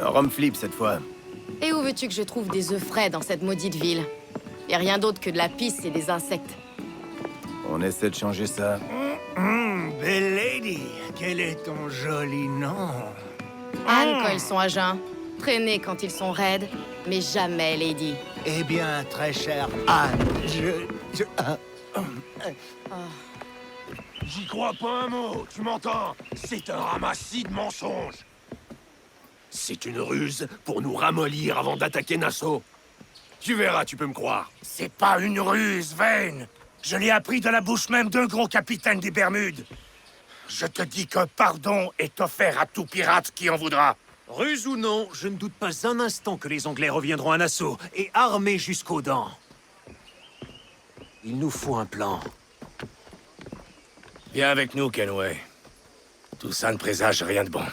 Rome flip cette fois. Et où veux-tu que je trouve des œufs frais dans cette maudite ville? Et rien d'autre que de la pisse et des insectes. On essaie de changer ça. Belle lady, quel est ton joli nom? Anne quand ils sont à jeun, traîner quand ils sont raides, mais jamais lady. Eh bien, très chère Anne, J'y crois pas un mot, tu m'entends? C'est un ramassis de mensonges. C'est une ruse pour nous ramollir avant d'attaquer Nassau. Tu verras, tu peux me croire. C'est pas une ruse, Vayne. Je l'ai appris de la bouche même d'un gros capitaine des Bermudes. Je te dis qu'un pardon est offert à tout pirate qui en voudra. Ruse ou non, je ne doute pas un instant que les Anglais reviendront à Nassau, et armés jusqu'aux dents. Il nous faut un plan. Viens avec nous, Kenway. Tout ça ne présage rien de bon.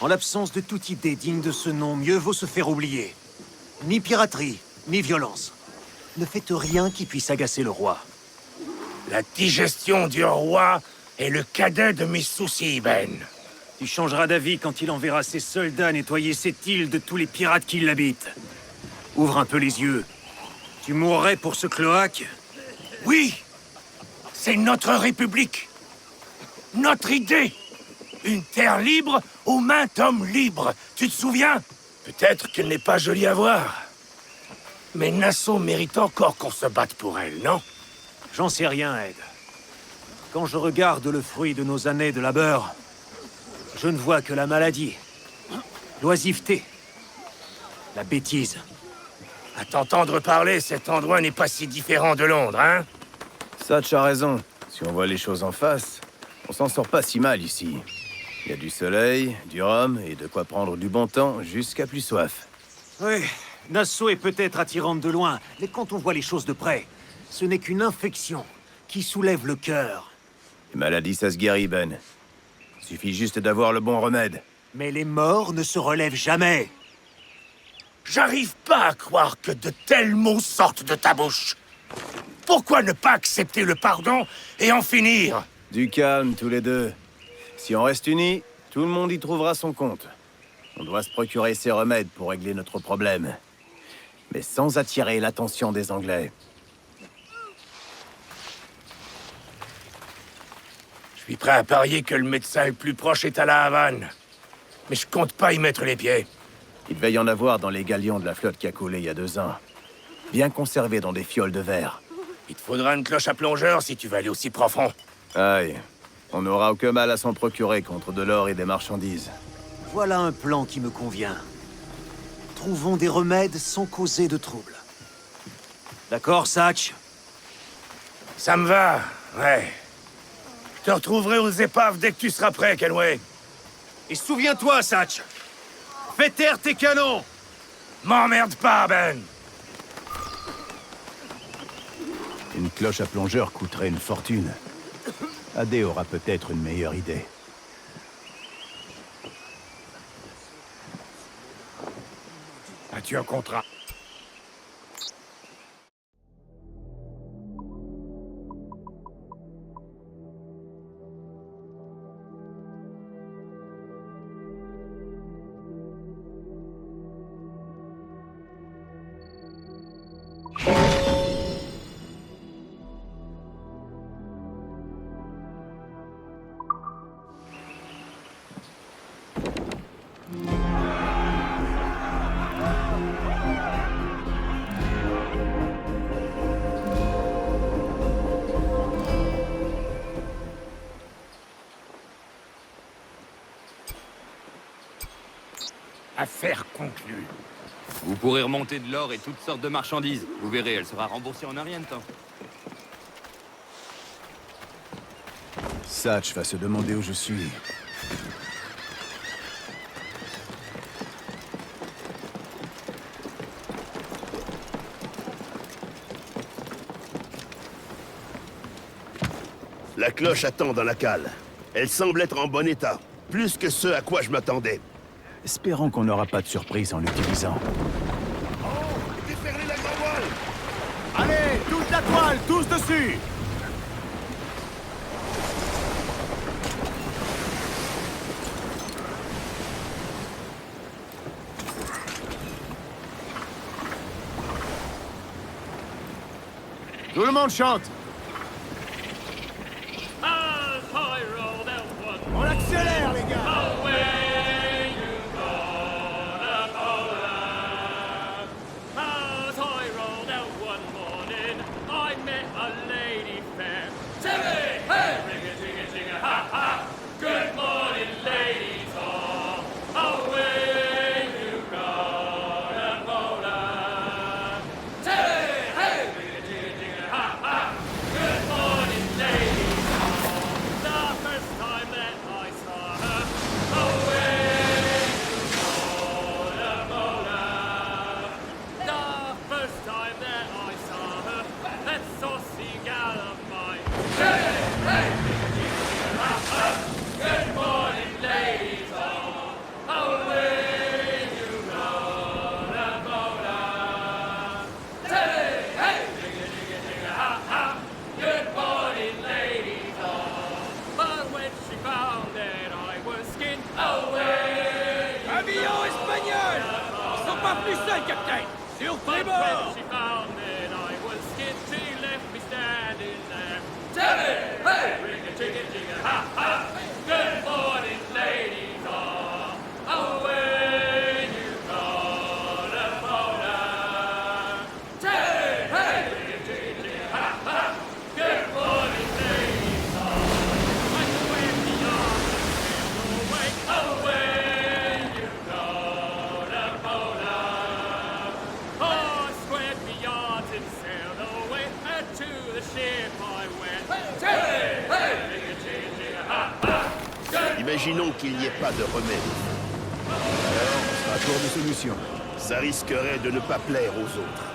En l'absence de toute idée digne de ce nom, mieux vaut se faire oublier. Ni piraterie, ni violence. Ne faites rien qui puisse agacer le roi. La digestion du roi est le cadet de mes soucis, Ben. Tu changeras d'avis quand il enverra ses soldats nettoyer cette île de tous les pirates qui l'habitent. Ouvre un peu les yeux. Tu mourrais pour ce cloaque? Oui, c'est notre république. Notre idée. Une terre libre aux mains d'hommes libres. Tu te souviens? Peut-être qu'elle n'est pas jolie à voir. Mais Nassau mérite encore qu'on se batte pour elle, non? J'en sais rien, Ed. Quand je regarde le fruit de nos années de labeur, je ne vois que la maladie, l'oisiveté, la bêtise. À t'entendre parler, cet endroit n'est pas si différent de Londres, hein? Satch a raison. Si on voit les choses en face, on s'en sort pas si mal ici. Il y a du soleil, du rhum et de quoi prendre du bon temps jusqu'à plus soif. Oui, Nassau est peut-être attirante de loin, mais quand on voit les choses de près, ce n'est qu'une infection qui soulève le cœur. Les maladies, ça se guérit, Ben. Suffit juste d'avoir le bon remède. Mais les morts ne se relèvent jamais. J'arrive pas à croire que de tels mots sortent de ta bouche. Pourquoi ne pas accepter le pardon et en finir? Du calme, tous les deux. Si on reste unis, tout le monde y trouvera son compte. On doit se procurer ces remèdes pour régler notre problème. Mais sans attirer l'attention des Anglais. Je suis prêt à parier que le médecin le plus proche est à la Havane. Mais je compte pas y mettre les pieds. Il devait y en avoir dans les galions de la flotte qui a coulé il y a 2 ans. Bien conservés dans des fioles de verre. Il te faudra une cloche à plongeur si tu veux aller aussi profond. Aïe, on n'aura aucun mal à s'en procurer contre de l'or et des marchandises. Voilà un plan qui me convient. Trouvons des remèdes sans causer de trouble. D'accord, Satch? Ça me va, ouais. Je te retrouverai aux épaves dès que tu seras prêt, Kenway. Et souviens-toi, Satch! Fais taire tes canons! M'emmerde pas, Ben! Une cloche à plongeur coûterait une fortune. Adé aura peut-être une meilleure idée. As-tu un contrat? Affaire conclue. Vous pourrez remonter de l'or et toutes sortes de marchandises. Vous verrez, elle sera remboursée en un rien de temps. Satch va se demander où je suis. La cloche attend dans la cale. Elle semble être en bon état. Plus que ce à quoi je m'attendais. Espérons qu'on n'aura pas de surprise en l'utilisant. Oh! Déferlez la grand voile! Allez, toute la toile, tous dessus! Tout le monde chante. On accélère, les gars. Imaginons qu'il n'y ait pas de remède. Alors, on sera à court de solution. Ça risquerait de ne pas plaire aux autres.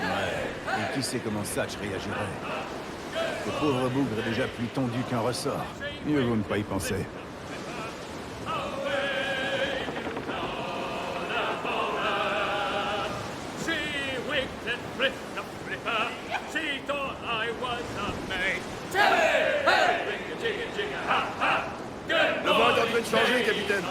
Ouais, et qui sait comment Satch réagirait? Ce pauvre bougre est déjà plus tendu qu'un ressort. Mieux vaut ne pas y penser. Le vent est en train de changer, capitaine.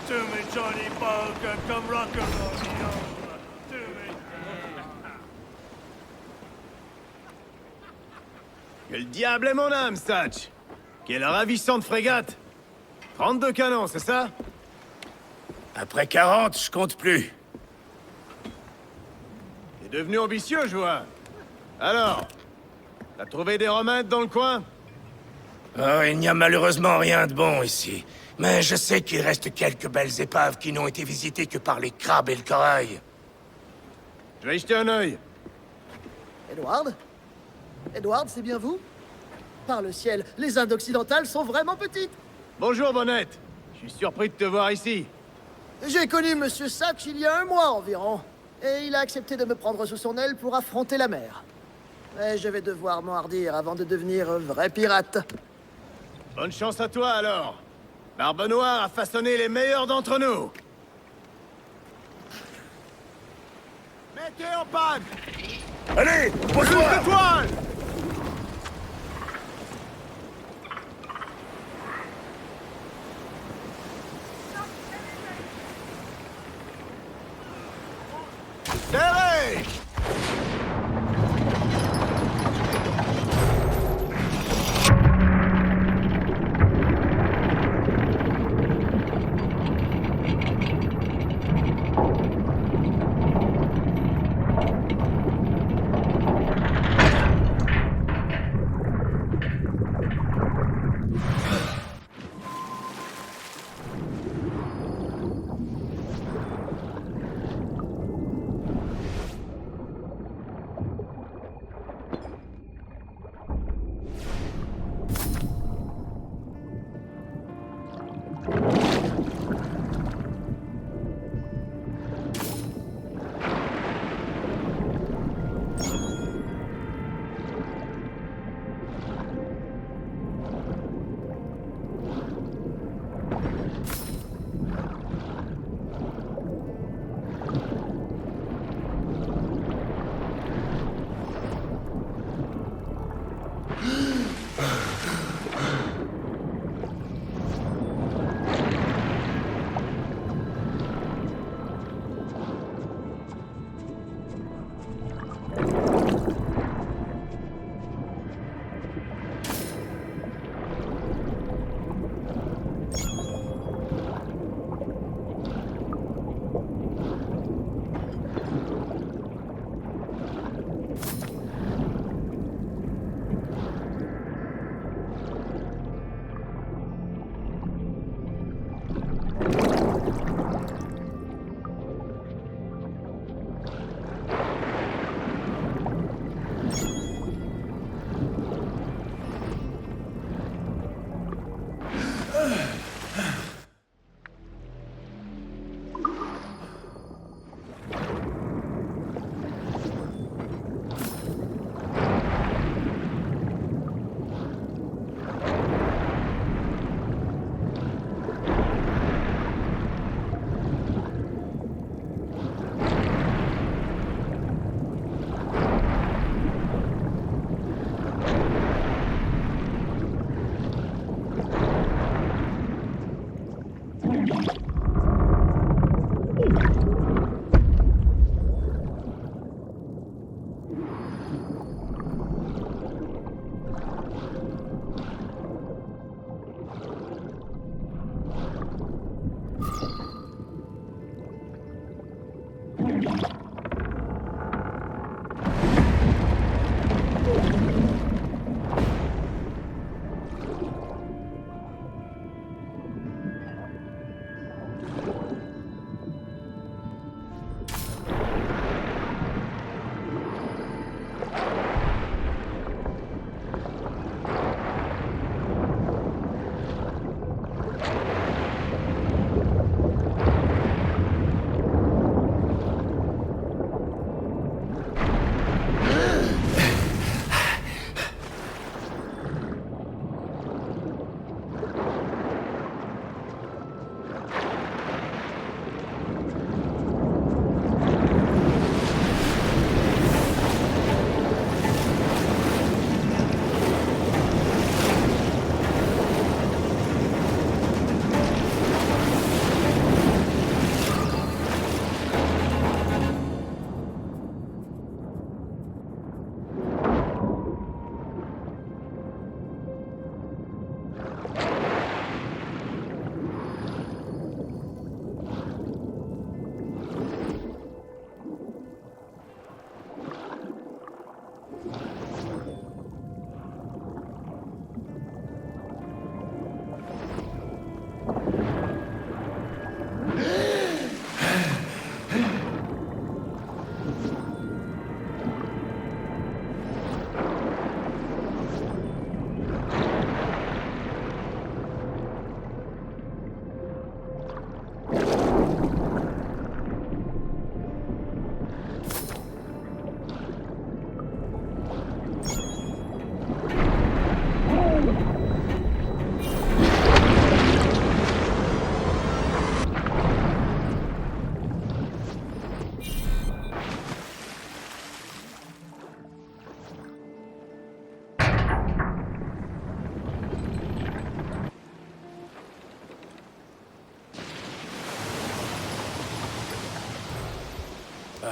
To me, Johnny Boker, come rock and roll me over. To me. Que le diable est mon âme, Satch. Quelle ravissante frégate. 32 canons, c'est ça? Après 40, je compte plus. T'es devenu ambitieux, je vois. Alors, t'as trouvé des remèdes dans le coin? Oh, il n'y a malheureusement rien de bon ici. Mais je sais qu'il reste quelques belles épaves qui n'ont été visitées que par les crabes et le corail. Je vais y jeter un œil. Edward? Edward, c'est bien vous? Par le ciel, les Indes occidentales sont vraiment petites. Bonjour, Bonnette. Je suis surpris de te voir ici. J'ai connu Monsieur Satch il y a 1 mois environ, et il a accepté de me prendre sous son aile pour affronter la mer. Mais je vais devoir m'enhardir avant de devenir un vrai pirate. Bonne chance à toi, alors. Barbe Noire a façonné les meilleurs d'entre nous. Mettez en panne. Allez, Plus bonsoir. d'étoiles. Serré.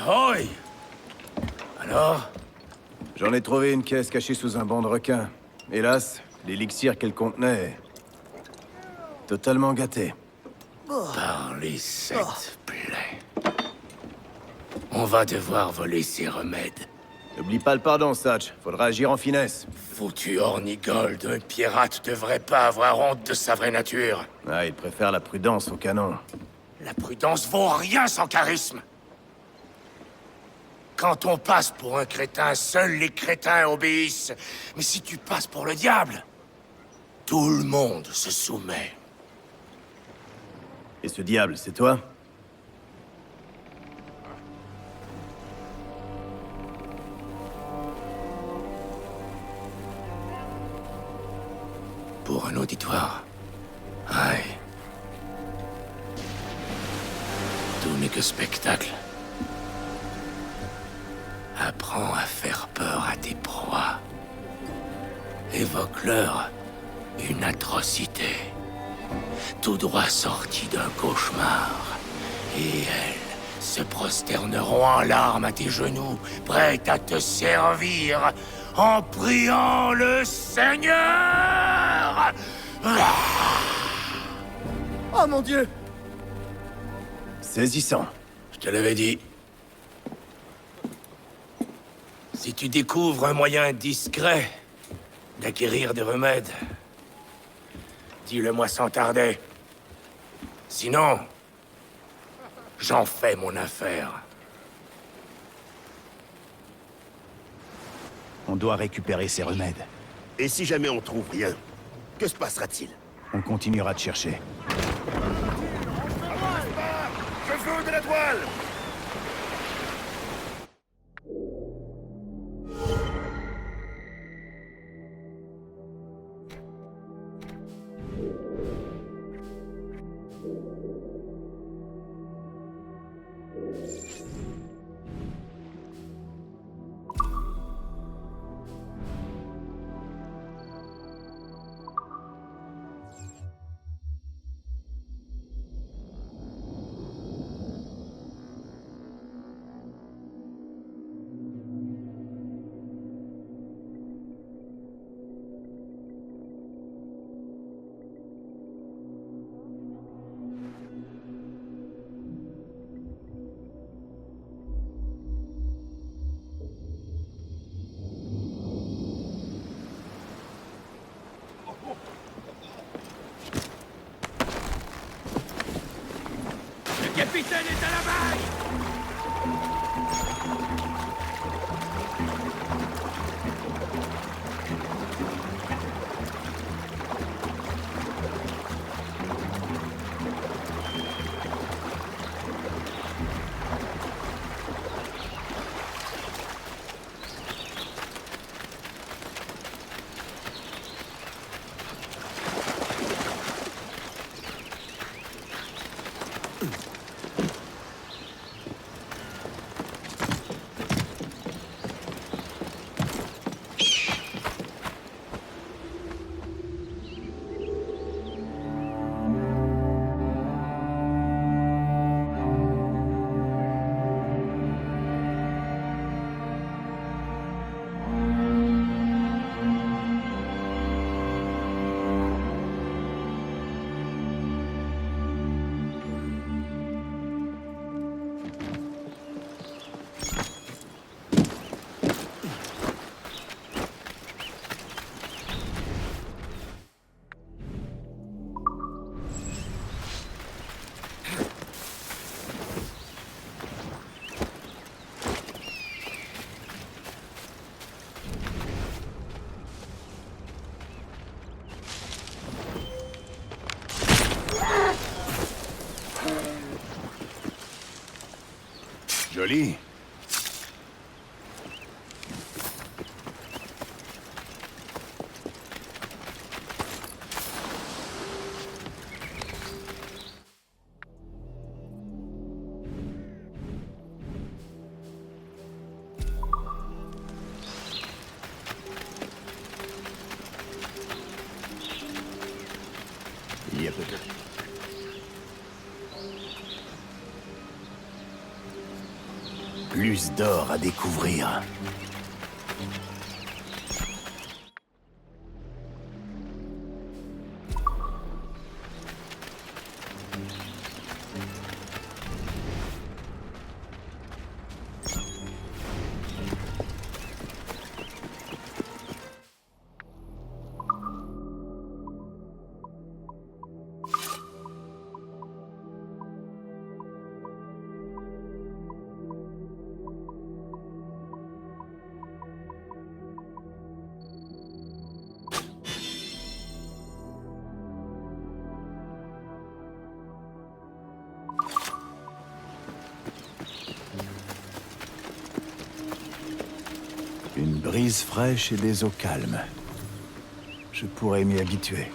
Ahoy! Alors? J'en ai trouvé une caisse cachée sous un banc de requin. Hélas, l'élixir qu'elle contenait est totalement gâté. Par les 7 plaies. On va devoir voler ces remèdes. N'oublie pas le pardon, Satch. Faudra agir en finesse. Foutu Hornigold, un pirate devrait pas avoir honte de sa vraie nature. Ah, il préfère la prudence au canon. La prudence vaut rien sans charisme. Quand on passe pour un crétin, seuls les crétins obéissent. Mais si tu passes pour le diable, tout le monde se soumet. Et ce diable, c'est toi? Pour un auditoire. Aïe. Tout n'est que spectacle. Apprends à faire peur à tes proies. Évoque-leur une atrocité. Tout droit sorti d'un cauchemar. Et elles se prosterneront en larmes à tes genoux, prêtes à te servir, en priant le Seigneur! Oh mon Dieu! Saisissant. Je te l'avais dit. Si tu découvres un moyen discret d'acquérir des remèdes, dis-le-moi sans tarder. Sinon, j'en fais mon affaire. On doit récupérer ces remèdes. Et si jamais on trouve rien, que se passera-t-il? On continuera de chercher. Je veux de la toile! est à la baille! Joli. Il y a peut-être... Plus d'or à découvrir. Une brise fraîche et des eaux calmes. Je pourrais m'y habituer.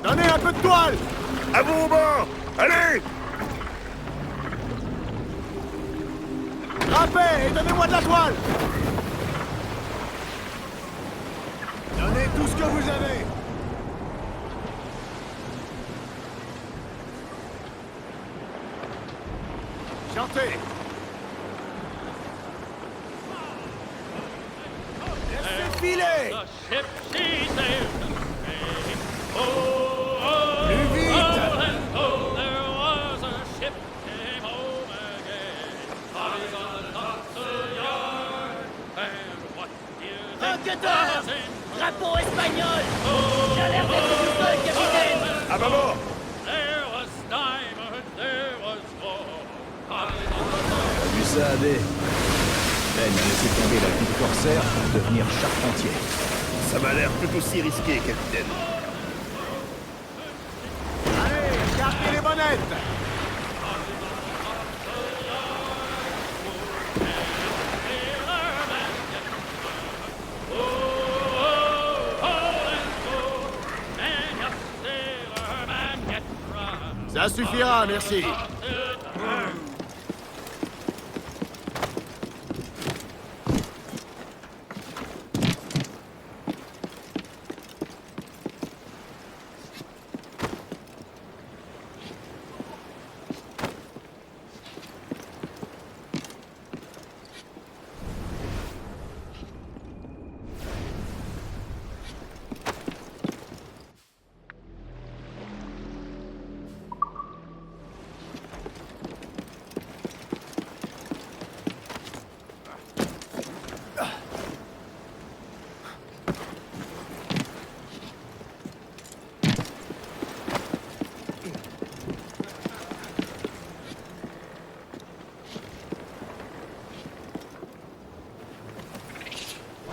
Donnez un peu de toile! À vous au bord! Allez! Râpez et donnez-moi de la toile! Donnez tout ce que vous avez! Chantez! Laissez filer! Plus vite! Enquêteur! Drapeau espagnol! J'ai l'air d'être tout seul, capitaine! À bord! T'as vu ça, Adé? Ben a laissé tomber la vie de corsaire pour devenir charpentier. Ça m'a l'air tout aussi risqué, capitaine. Bonnette! Ça suffira, merci.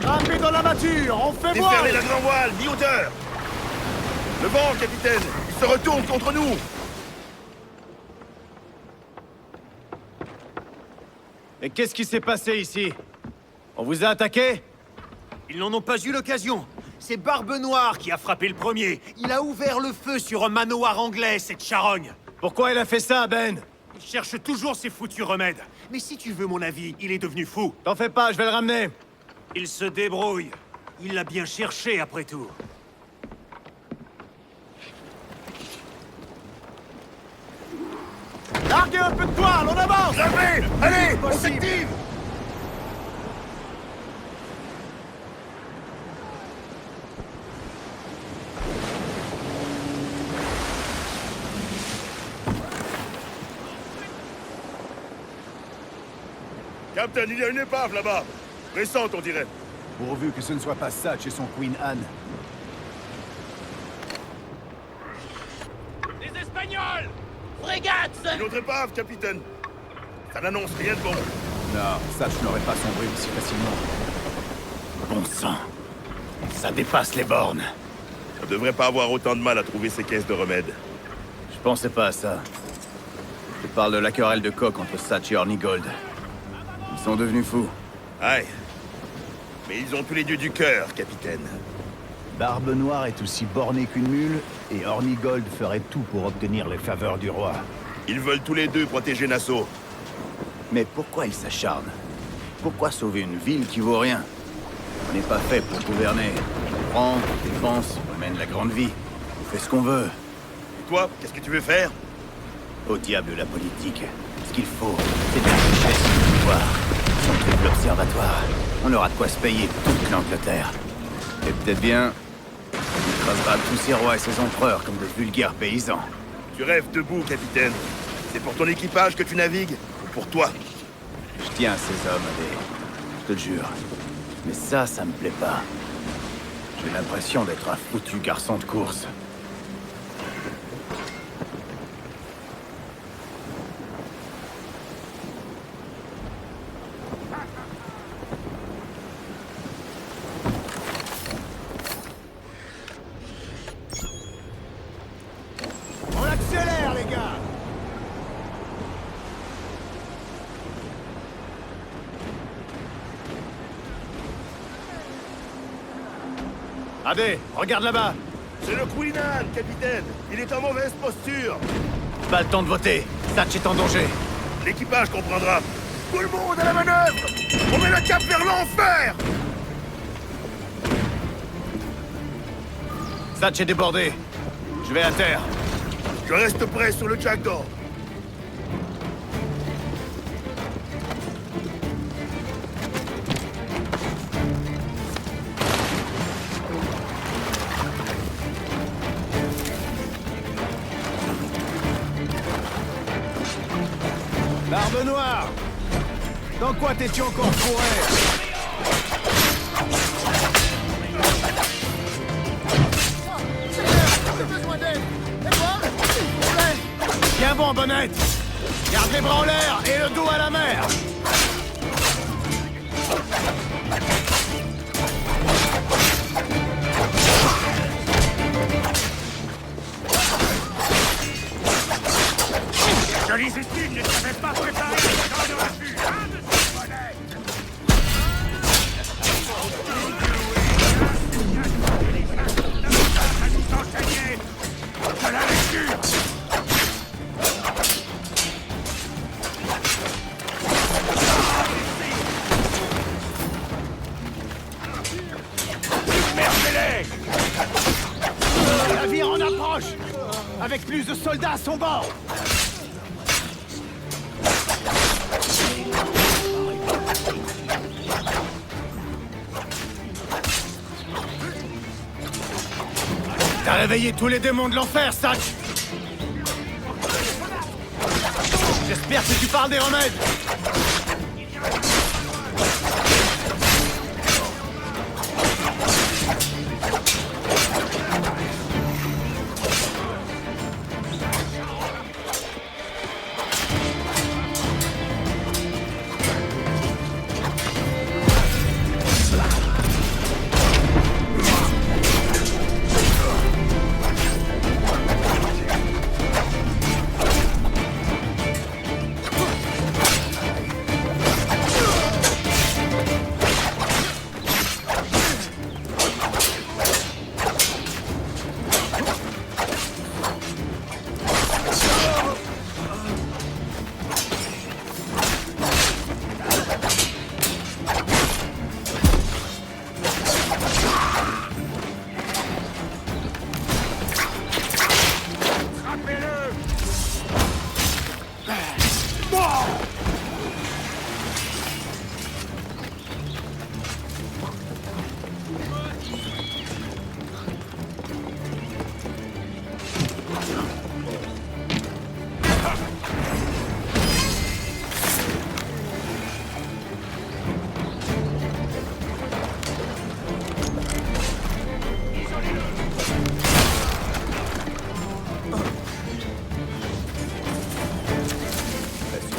Rampez dans la mâture, on fait voir! Déferlez la grand voile, mi-hauteur! Le vent, capitaine! Il se retourne contre nous! Et qu'est-ce qui s'est passé ici? On vous a attaqué? Ils n'en ont pas eu l'occasion. C'est Barbe Noire qui a frappé le premier. Il a ouvert le feu sur un manoir anglais, cette charogne. Pourquoi il a fait ça, Ben? Il cherche toujours ses foutus remèdes. Mais si tu veux mon avis, il est devenu fou. T'en fais pas, je vais le ramener. Il se débrouille. Il l'a bien cherché, après tout. Larguez un peu de toile, on avance! Jamais! Allez, on s'active! Captain, il y a une épave là-bas. Récente, on dirait. Pourvu que ce ne soit pas Satch et son Queen Anne. Les Espagnols! Une autre épave, capitaine. Ça n'annonce rien de bon. Non, Satch n'aurait pas sombré aussi facilement. Bon sang. Ça dépasse les bornes. On devrait pas avoir autant de mal à trouver ces caisses de remèdes. Je pensais pas à ça. Je parle de la querelle de coq entre Satch et Hornigold. Ils sont devenus fous. Aïe. Mais ils ont tous les dieux du cœur, capitaine. Barbe Noire est aussi bornée qu'une mule, et Hornigold ferait tout pour obtenir les faveurs du roi. Ils veulent tous les deux protéger Nassau. Mais pourquoi ils s'acharnent? Pourquoi sauver une ville qui vaut rien? On n'est pas fait pour gouverner. On prend, on dépense, on mène la grande vie. On fait ce qu'on veut. Et toi, qu'est-ce que tu veux faire? Au diable la politique. Ce qu'il faut, c'est de la richesse et du pouvoir. Si on trouve l'observatoire, on aura de quoi se payer toute l'Angleterre. Et peut-être bien, on écrasera tous ces rois et ces empereurs comme de vulgaires paysans. Tu rêves debout, capitaine. C'est pour ton équipage que tu navigues, ou pour toi? Je tiens à ces hommes, Adé. Je te le jure. Mais ça me plaît pas. J'ai l'impression d'être un foutu garçon de course. On accélère, les gars! Adé, regarde là-bas. C'est le Queen Anne, capitaine. Il est en mauvaise posture. Pas le temps de voter. Satch est en danger. L'équipage comprendra. Tout le monde à la manœuvre! On met le cap vers l'enfer! Satch est débordé. Je vais à terre. Je reste prêt sur le Jack d'or. Barbe Noire! Dans quoi t'es-tu encore fourré? J'ai besoin d'aide. Edward, s'il vous plaît. Tiens bon, Bonnette. Garde les bras en l'air et le dos à la mer. avec plus de soldats à son bord. T'as réveillé tous les démons de l'enfer, Satch! J'espère que tu parles des remèdes!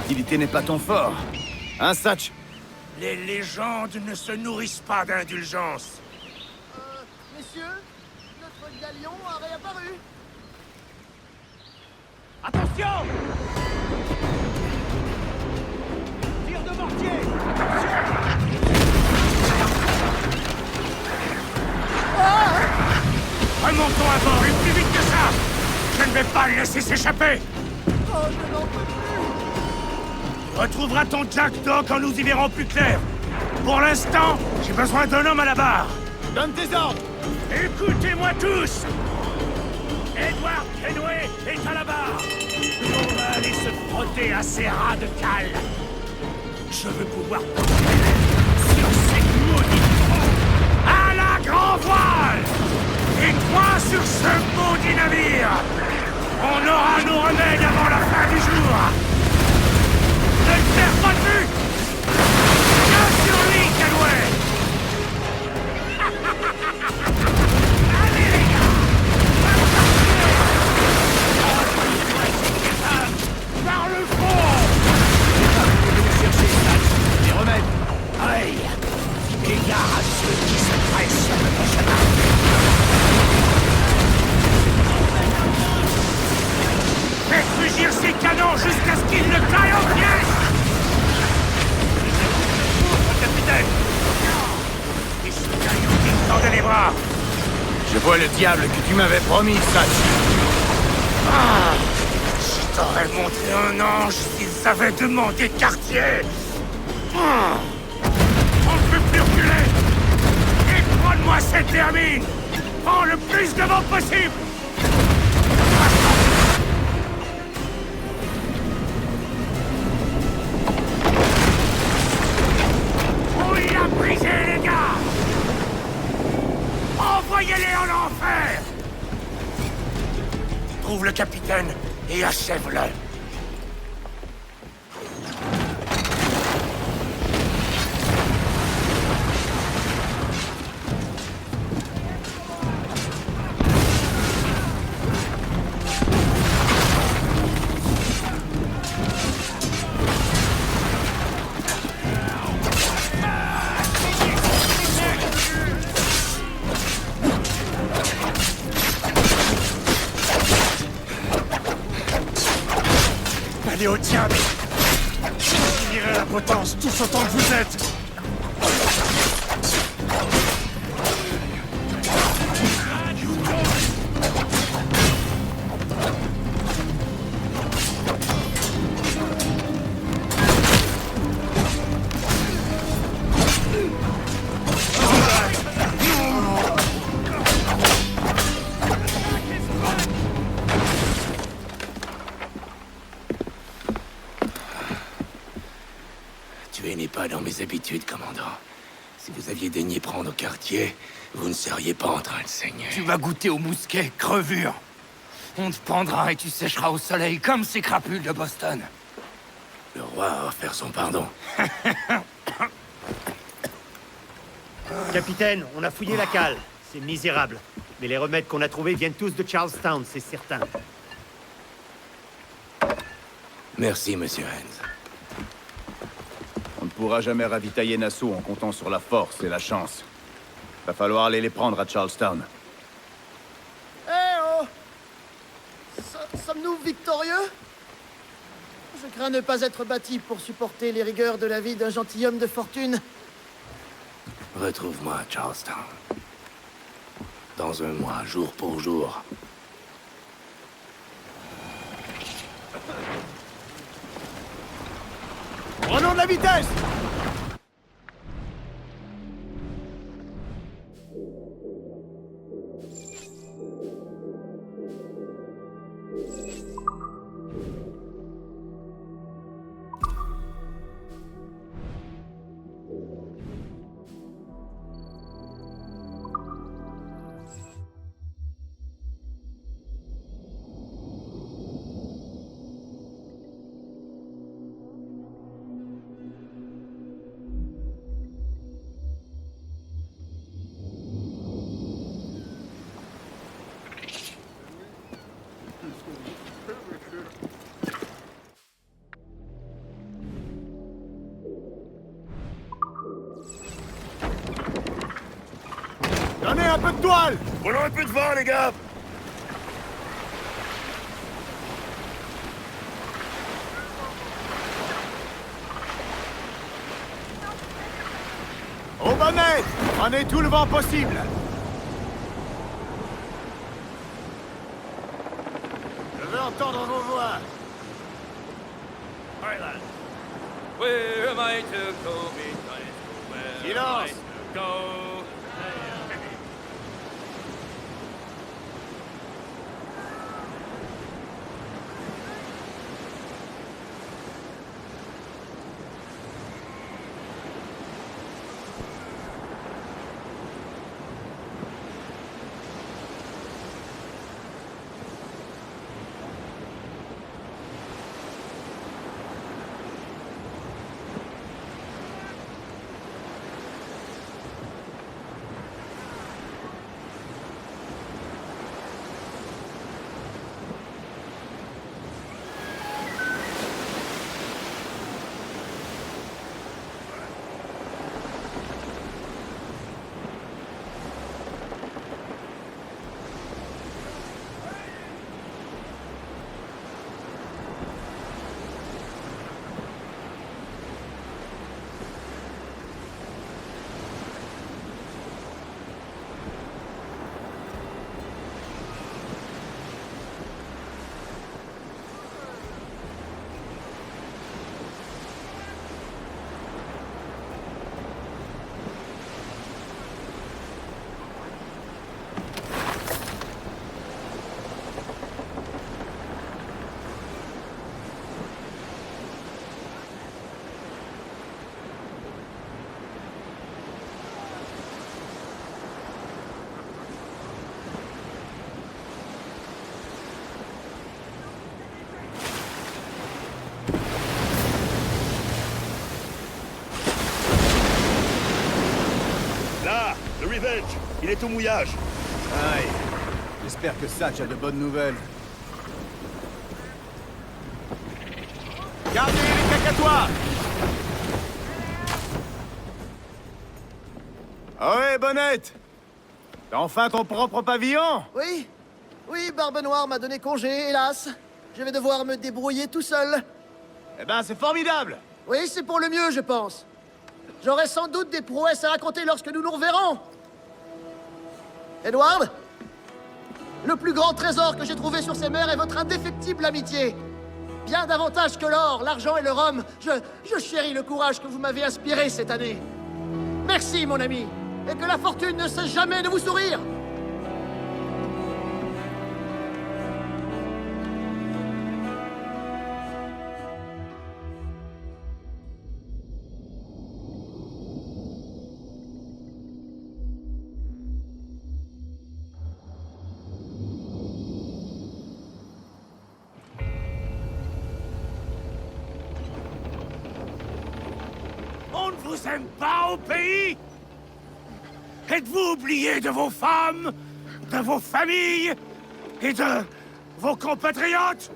L'utilité n'est pas ton fort. Hein, Satch? Les légendes ne se nourrissent pas d'indulgence. Messieurs, notre galion a réapparu. Attention! Tir de mortier! Remontons à bord et plus vite que ça! Je ne vais pas le laisser s'échapper! Oh, je n'en peux plus. Tu retrouveras ton Jack Doc quand nous y verrons plus clair. Pour l'instant, j'ai besoin d'un homme à la barre. Donne tes ordres! Écoutez-moi tous! Edward Kenway est à la barre. On va aller se frotter à ces rats de cale. Je veux pouvoir porter sur ces maudits troncs à la grand voile. Et toi sur ce maudit navire. On aura nos remèdes avant la fin du jour. Ne le perds pas de vue. Viens sur lui, Kenway. Allez, les gars. Par le fond. Les remèdes! Aïe. Égare à ceux qui se pressent sur notre chemin. Faites rugir ces canons jusqu'à ce qu'ils ne caillent en pièces. Capitaine. Et ce caillou qui me tendait les bras. Je vois le diable que tu m'avais promis, Satch! Ah, je t'aurais montré un ange s'ils avaient demandé quartier. Ah, on ne peut plus reculer. Et prends-moi cette hermine. Prends le plus de vent possible. Oh, il a brisé, les gars. Envoyez-les en enfer. Trouve le capitaine et achève-le. Allez au diable! Finirez la potence tous autant que vous êtes! mes habitudes, commandant. Si vous aviez daigné prendre au quartier, vous ne seriez pas en train de saigner. Tu vas goûter au mousquet, crevure. On te pendra et tu sécheras au soleil comme ces crapules de Boston. Le roi a offert son pardon. Capitaine, on a fouillé la cale. C'est misérable. Mais les remèdes qu'on a trouvés viennent tous de Charlestown, c'est certain. Merci, monsieur Hens. On ne pourra jamais ravitailler Nassau en comptant sur la force et la chance. Va falloir aller les prendre à Charlestown. Eh oh! Sommes-nous victorieux? Je crains ne pas être bâti pour supporter les rigueurs de la vie d'un gentilhomme de fortune. Retrouve-moi à Charlestown. Dans un mois, jour pour jour. Prenons de la vitesse! Donnez un peu de toile! Prenons un peu de vent, les gars! Au bonnet! Prenez tout le vent possible! Je veux entendre vos voix! Where am I to go? Where am I Silence! to go? Là, le Revenge, il est au mouillage. Aïe. J'espère que Satch a de bonnes nouvelles. Gardez les cacatois! Ah ouais, Bonnette! T'as enfin ton propre pavillon? Oui? Oui, Barbe Noire m'a donné congé, hélas. Je vais devoir me débrouiller tout seul. Eh ben, c'est formidable! Oui, c'est pour le mieux, je pense. J'aurai sans doute des prouesses à raconter lorsque nous nous reverrons. Edward? Le plus grand trésor que j'ai trouvé sur ces mers est votre indéfectible amitié. Bien davantage que l'or, l'argent et le rhum, je chéris le courage que vous m'avez inspiré cette année. Merci, mon ami, et que la fortune ne cesse jamais de vous sourire. vous aime pas au pays? Êtes-vous oublié de vos femmes, de vos familles et de vos compatriotes?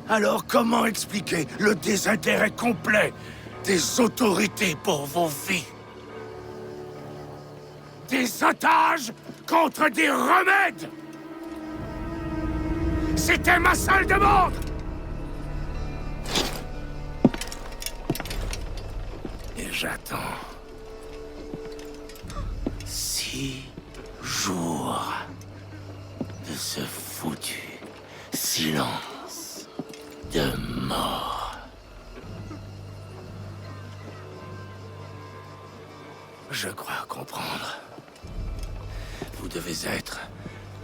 Alors comment expliquer le désintérêt complet des autorités pour vos vies? Des otages contre des remèdes! C'était ma seule demande! Et j'attends 6 jours de ce foutu silence de mort. Je crois comprendre. Vous devez être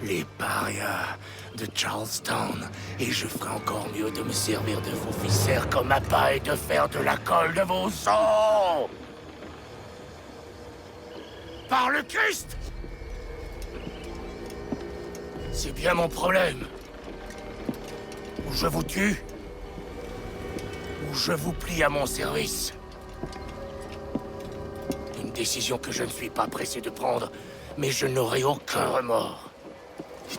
les parias de Charlestown, et je ferai encore mieux de me servir de vos viscères comme appât et de faire de la colle de vos os! Par le Christ! C'est bien mon problème. Ou je vous tue, ou je vous plie à mon service. Une décision que je ne suis pas pressé de prendre, mais je n'aurai aucun remords.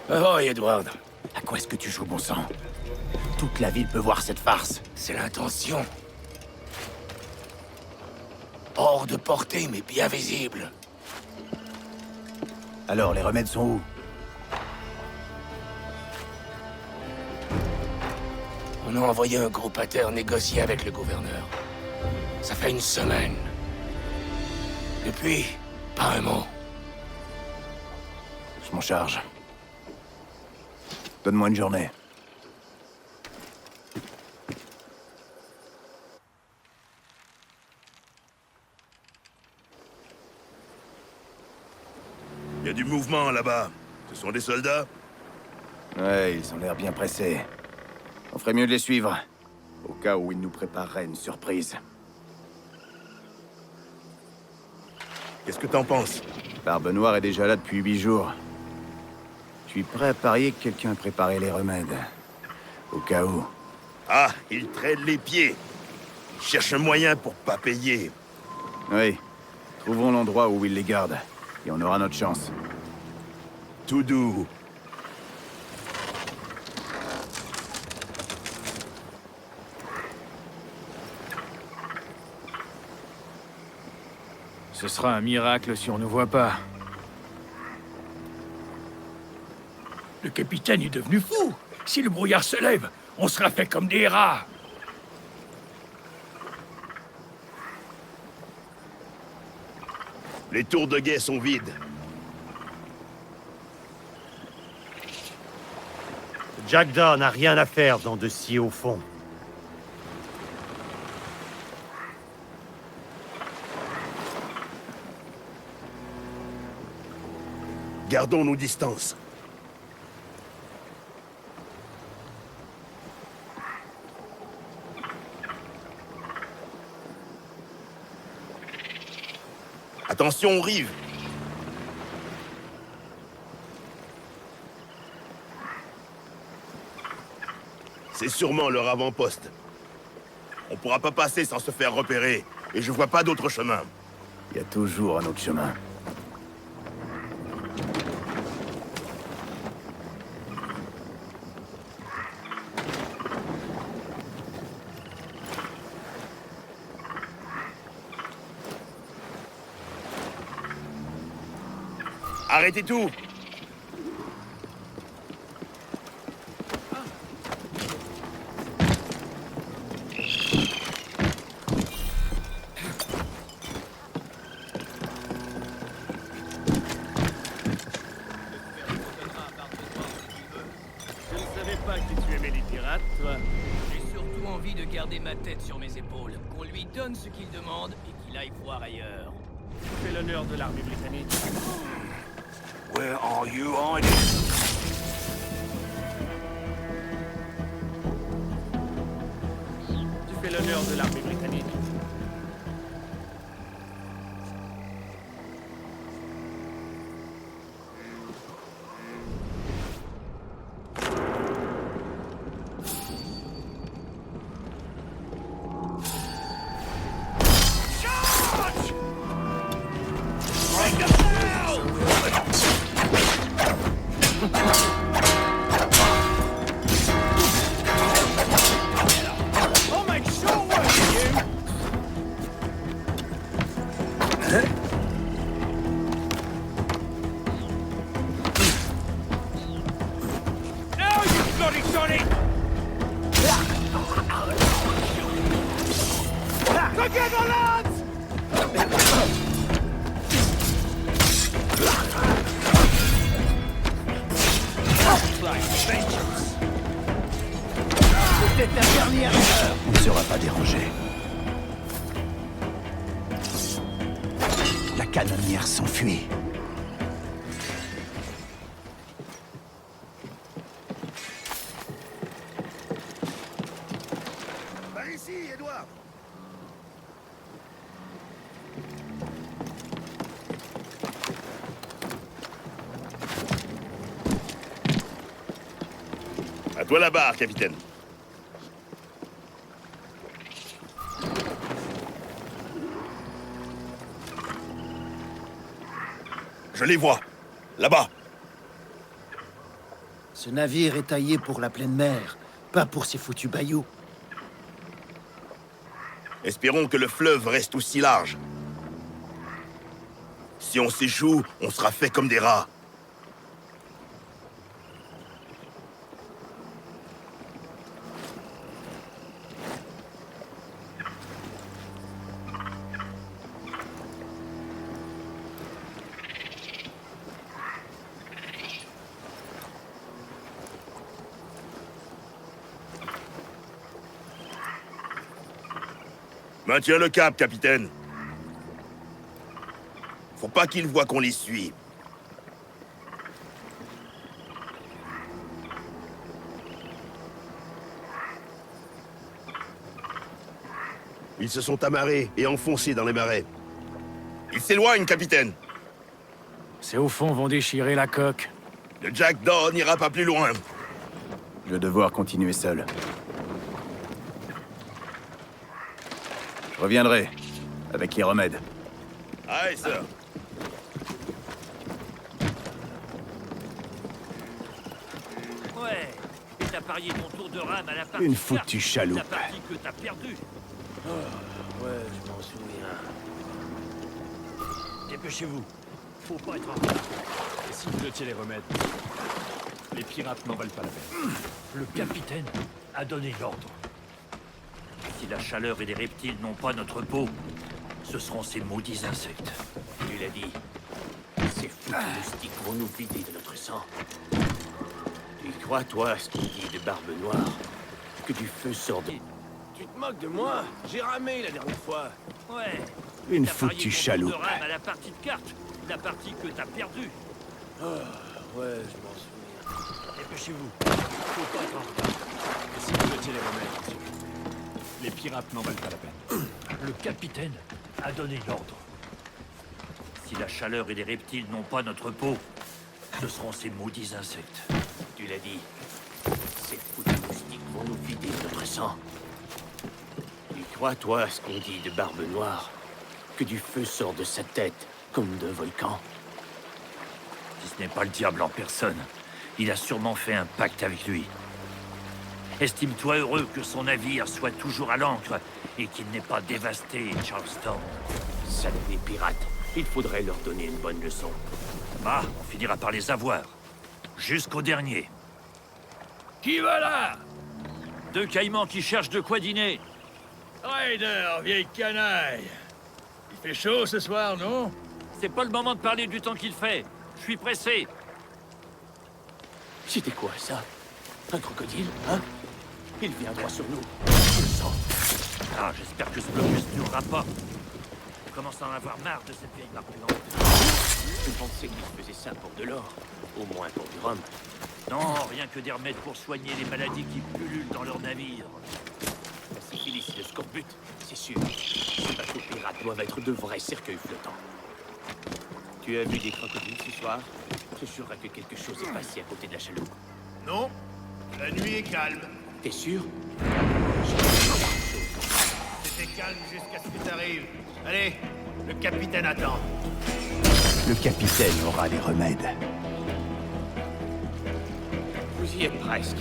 Oh, Edward. À quoi est-ce que tu joues, bon sang? Toute la ville peut voir cette farce. C'est l'intention. Hors de portée, mais bien visible. Alors, les remèdes sont où? On a envoyé un groupe à terre négocier avec le gouverneur. Ça fait 1 semaine. Depuis, pas un mot. Je m'en charge. Donne-moi une journée. Il y a du mouvement là-bas. Ce sont des soldats? Ouais, ils ont l'air bien pressés. On ferait mieux de les suivre, au cas où ils nous prépareraient une surprise. Qu'est-ce que t'en penses? Barbe Noire est déjà là depuis 8 jours. Je suis prêt à parier que quelqu'un a préparé les remèdes. Au cas où. Ah, ils traînent les pieds. Ils cherchent un moyen pour pas payer. Oui. Trouvons l'endroit où ils les gardent. Et on aura notre chance. Tout doux. Ce sera un miracle si on ne voit pas. Le capitaine est devenu fou. Si le brouillard se lève, on sera fait comme des rats. Les tours de guet sont vides. Jack Daw n'a rien à faire dans de si hauts fonds. Gardons nos distances. Attention aux rives. C'est sûrement leur avant-poste. On pourra pas passer sans se faire repérer, et je vois pas d'autre chemin. Il y a toujours un autre chemin. Arrêtez tout! Je ne savais pas que tu aimais les pirates, toi. J'ai surtout envie de garder ma tête sur mes épaules, qu'on lui donne ce qu'il demande et qu'il aille voir ailleurs. Tu fais l'honneur de l'armée britannique. Where are you hiding? Tu fais l'honneur de l'armée britannique. Now, you bloody Johnny! Together, lads! Peut-être la dernière heure. On ne sera pas dérangé. La canonnière s'enfuit. Par ici, Edouard. À toi la barre, capitaine. Je les vois. Là-bas. Ce navire est taillé pour la pleine mer, pas pour ces foutus bayous. Espérons que le fleuve reste aussi large. Si on s'échoue, on sera fait comme des rats. Maintiens le cap, capitaine. Faut pas qu'ils voient qu'on les suit. Ils se sont amarrés et enfoncés dans les marais. Ils s'éloignent, capitaine. Ces hauts fonds vont déchirer la coque. Le Jack Daw n'ira pas plus loin. Je vais devoir continuer seul. Je reviendrai, avec les remèdes. Aye, sir. Ouais, et t'as parié ton tour de rame à la partie Une carte, foutue chaloupe. la partie que t'as perdue. Ouais, je m'en souviens. Dépêchez-vous. Faut pas être en retard. Et si vous notiez les remèdes, les pirates n'en valent pas la peine. Le capitaine a donné l'ordre. Si la chaleur et les reptiles n'ont pas notre peau, ce seront ces maudits insectes. Tu l'as dit. Ces foutus moustiques vont nous vider de notre sang. Tu crois, toi, ce qu'il dit de Barbe Noire, que du feu sort de... Tu te moques de moi? J'ai ramé la dernière fois. Ouais. Une T'as parié foutue ton tour chaloupe. de rame à la partie de cartes, la partie que t'as perdue. Ouais, je m'en souviens. Dépêchez-vous. Faut pas être en retard. Et si vous notiez les remèdes, monsieur, les pirates n'en valent pas la peine. Le capitaine a donné l'ordre. Si la chaleur et les reptiles n'ont pas notre peau, ce seront ces maudits insectes. Tu l'as dit. Ces foutus moustiques vont nous vider de notre sang. Tu crois, toi, ce qu'on dit de Barbe Noire, que du feu sort de sa tête comme d'un volcan? Si ce n'est pas le diable en personne, il a sûrement fait un pacte avec lui. Estime-toi heureux que son navire soit toujours à l'ancre et qu'il n'ait pas dévasté Charleston. Salauds des pirates, il faudrait leur donner une bonne leçon. Bah, on finira par les avoir. Jusqu'au dernier. Qui va là? Deux caïmans qui cherchent de quoi dîner. Ryder, vieille canaille. Il fait chaud ce soir, non? C'est pas le moment de parler du temps qu'il fait. Je suis pressé. C'était quoi, ça? Un crocodile, hein? Il vient droit sur nous. Je le sens. Ah, j'espère que ce blocus ne durera pas. Je commence à en avoir marre de cette vieille barbelante. Je pensais qu'ils faisaient ça pour de l'or. Au moins pour du rhum. Non, rien que des remèdes pour soigner les maladies qui pullulent dans leurs navires. C'est fini si le scorbut, c'est sûr. Ces bateaux pirates doivent être de vrais cercueils flottants. Tu as vu des crocodiles ce soir? Je jurerais que quelque chose est passé à côté de la chaloupe. Non, la nuit est calme. T'es sûr? C'était calme jusqu'à ce que t'arrives. Allez, le capitaine attend. Le capitaine aura les remèdes. Vous y êtes presque.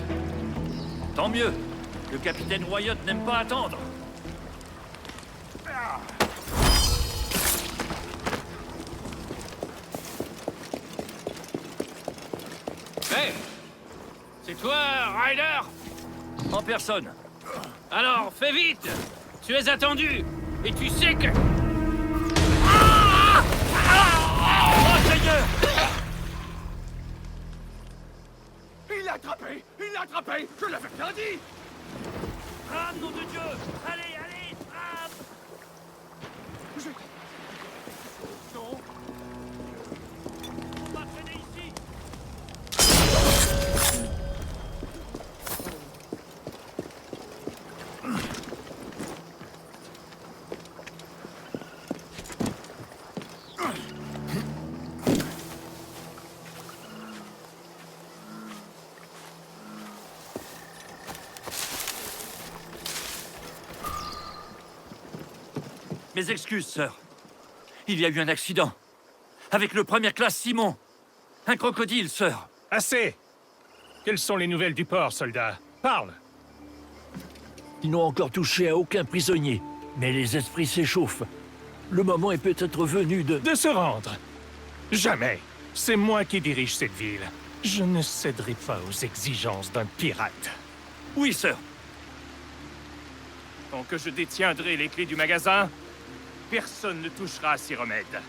Tant mieux. Le capitaine Wyatt n'aime pas attendre. C'est toi, Ryder? En personne. Alors, fais vite! Tu es attendu! Et tu sais que... Oh, Seigneur! Il l'a attrapé! Il l'a attrapé! Je l'avais bien dit! Rame, nom de Dieu! Allez, allez, rame! Non! On va traîner ici! Mes excuses, sœur. Il y a eu un accident. Avec le première classe Simon. Un crocodile, sœur. Assez! Quelles sont les nouvelles du port, soldat? Parle! Ils n'ont encore touché à aucun prisonnier, mais les esprits s'échauffent. Le moment est peut-être venu de... De se rendre! Jamais! C'est moi qui dirige cette ville. Je ne céderai pas aux exigences d'un pirate. Oui, sœur. Tant que je détiendrai les clés du magasin, personne ne touchera à ces remèdes.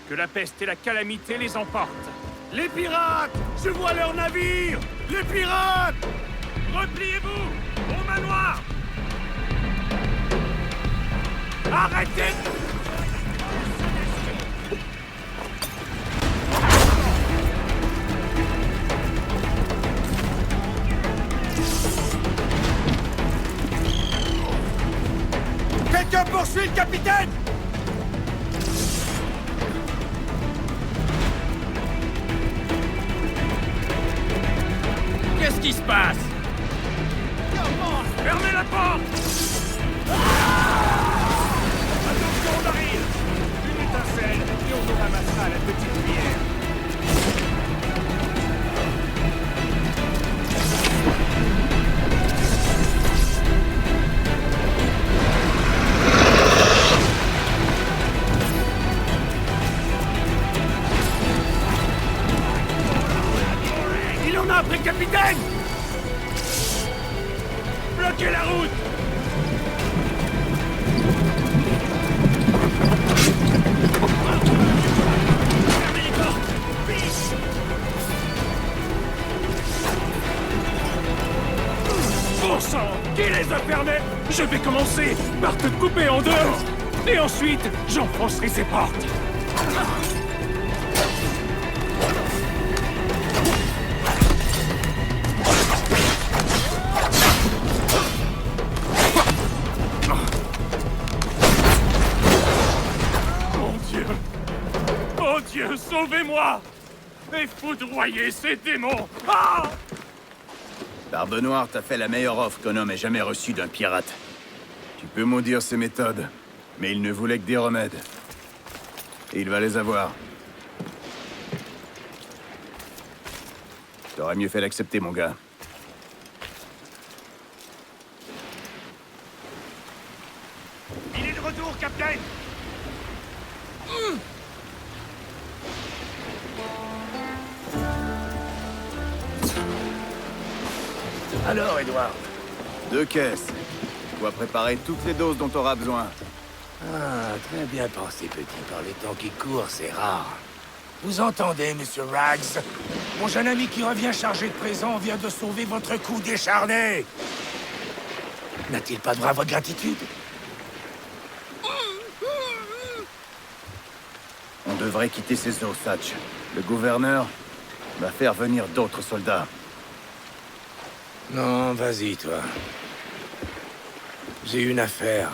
Que la peste et la calamité les emportent. Les pirates! Je vois leur navire! Les pirates! Repliez-vous! Au manoir! Arrêtez! Quelqu'un poursuit le capitaine! Qu'est-ce qui se passe? Fermez la porte! Attention, on arrive! Une étincelle et on nous ramassera la petite cuillère. Il en a après le capitaine! Bloquez la route! Fermez les portes! Vite! Bon sang! Qui les a fermés? Je vais commencer par te couper en deux! Et ensuite, j'enfoncerai ces portes! Mon Dieu, sauvez-moi! Et foudroyez ces démons! Ah! Barbe Noire t'a fait la meilleure offre qu'un homme ait jamais reçue d'un pirate. Tu peux maudire ses méthodes, mais il ne voulait que des remèdes. Et il va les avoir. T'aurais mieux fait d'accepter, mon gars. Il est de retour, capitaine! Alors, Edward? 2 caisses. Tu dois préparer toutes les doses dont t'auras besoin. Ah, très bien pensé, petit. Par les temps qui courent, c'est rare. Vous entendez, monsieur Rags? Mon jeune ami qui revient chargé de présent vient de sauver votre cou décharné. N'a-t-il pas droit à votre gratitude? On devrait quitter ces eaux, Satch. Le gouverneur va faire venir d'autres soldats. Non, vas-y, toi. J'ai une affaire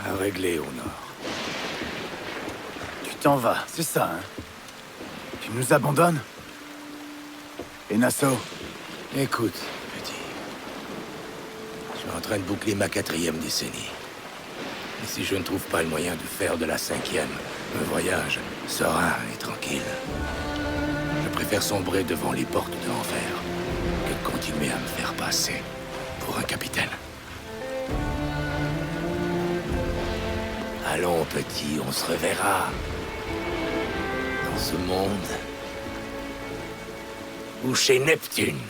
à régler au nord. Tu t'en vas, c'est ça, hein? Tu nous abandonnes? Et Nassau? Écoute, petit. Je suis en train de boucler ma 4e décennie. Et si je ne trouve pas le moyen de faire de la 5e un voyage serein et tranquille, je préfère sombrer devant les portes de l'enfer que de continuer à me faire passer pour un capitaine. Allons, petit, on se reverra. Dans ce monde ou chez Neptune.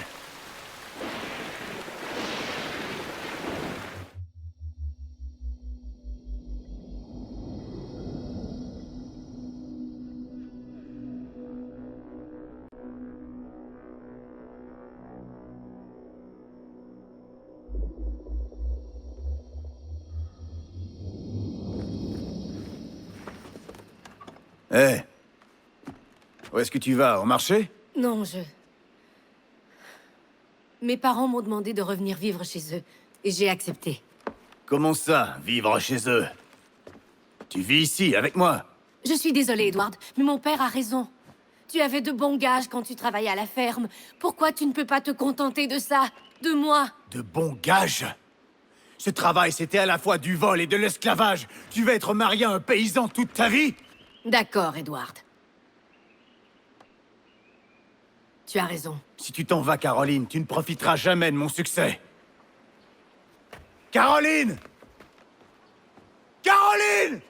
Hé! Où est-ce que tu vas? Au marché? Non, Mes parents m'ont demandé de revenir vivre chez eux, et j'ai accepté. Comment ça, vivre chez eux? Tu vis ici, avec moi? Je suis désolée, Edward, mais mon père a raison. Tu avais de bons gages quand tu travaillais à la ferme. Pourquoi tu ne peux pas te contenter de ça? De moi? De bons gages? Ce travail, c'était à la fois du vol et de l'esclavage. Tu vas être marié à un paysan toute ta vie? D'accord, Edward. Tu as raison. Si tu t'en vas, Caroline, tu ne profiteras jamais de mon succès. Caroline! Caroline!